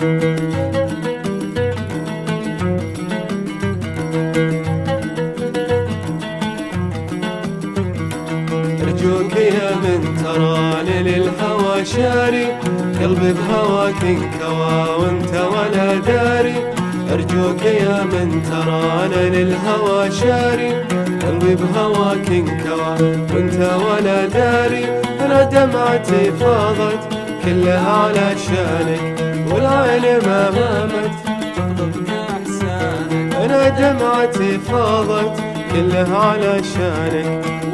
أرجوك يا من تراني للهوى شاري، قلبي بهواك انكوى وانت ولا داري. أرجوك يا من تراني للهوى شاري، قلبي بهواك انكوى وانت ولا داري. أنا دمعتي فاضت كلها على شانك، والعين ما نامت تطلب إحسانك. أنا دمعتي فاضت كلها على شانك،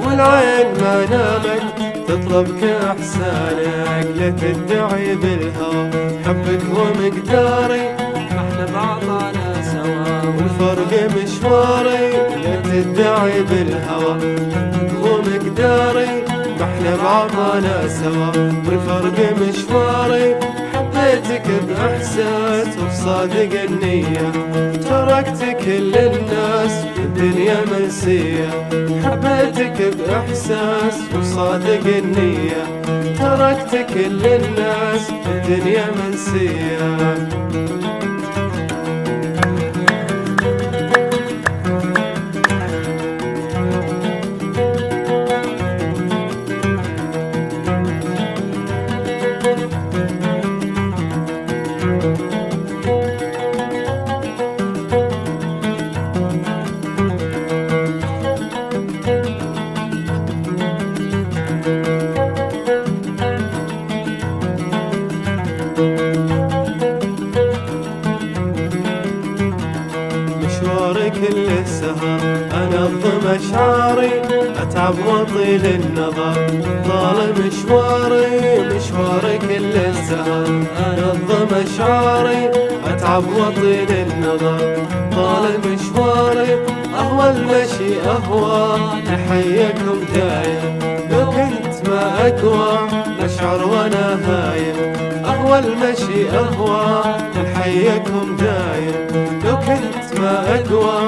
والعين ما نامت تطلبك إحسانك. لا تدعي بالهوى حبك ومقداري، احنا بعضنا سوا والفرق مشواري. لا تدعي بالهوى حبك ومقداري، احنا بعضنا سوا والفرق مشواري. حبيتك بإحساس وبصادق النية، تركت كل الناس الدنيا منسية. حبيتك بإحساس وبصادق النية، تركت كل الناس الدنيا منسية. كل السهر أنظم أشعاري، أتعب وأطيل النظر طال مشواري كل السهر أنظم أشعاري، أتعب وأطيل النظر طال مشواري. أهوى المشي أهوى لحيكم دايم، لو كنت ما أقوى أشعر وأنا هايم. أهوى المشي أهوى لحيكم دايم، لو كنت ما أقوى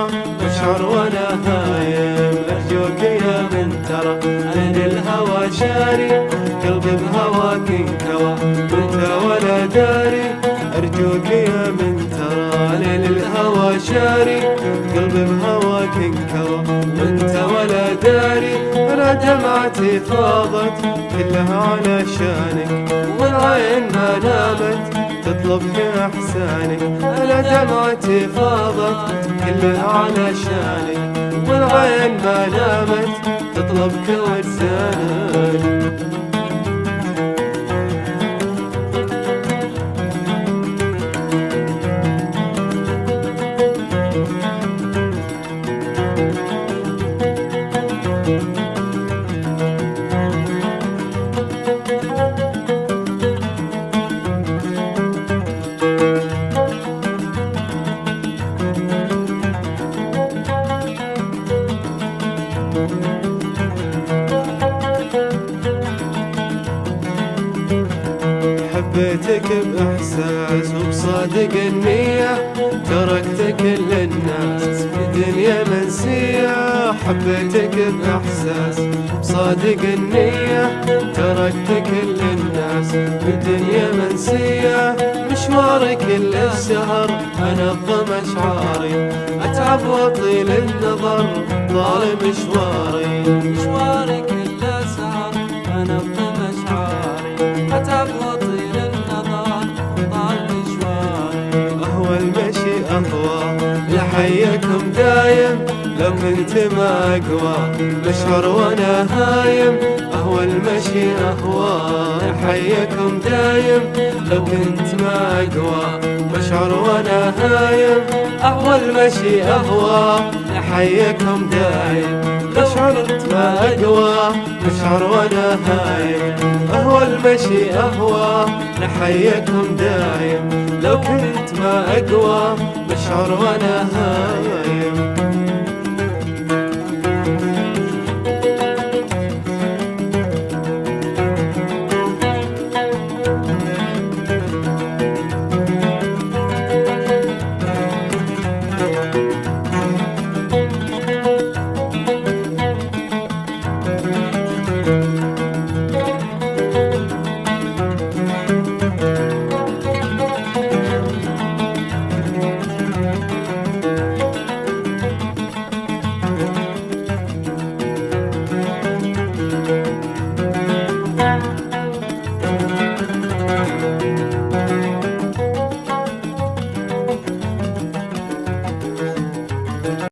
أشعر وأنا هايم. أرجوك يا من ترى أنا للهوى شاري، قلبي بهواك انكوى وانت ولا داري. أرجوك يا من ترى أنا للهوى شاري، قلبي بهواك انكوى وانت ولا داري. أنا دمعتي فاضت كلها على شانك، والعين ما نامت تطلبك إحسانك. أنا دمعتي فاضت كلها على شانك، والعين ما نامت تطلبك إحسانك. حبيتك بإحساس وبصادق النية، تركت كل الناس بدنيا منسية. حبيتك بإحساس وبصادق النية، تركت كل الناس بدنيا منسية. مشواري كل السهر أنظم أشعاري، أتعب وأطيل النظر طال مشواري كل السهر أنظم أشعاري، أتعب وأطيل النظر طال مشواري. أهوى المشي أهوى لحيكم دايم، لو كنت ما أقوى مشعر وأنا هايم. أهوى المشي أهوى لحيكم دايم، لو كنت ما أقوى مشعر وأنا هايم. أهوى المشي أهوى لحيكم دايم، لو كنت ما أقوى مشعر وأنا هايم. أهوى المشي أهوى لحيكم دايم، لو كنت ما أقوى مشعر وأنا هايم.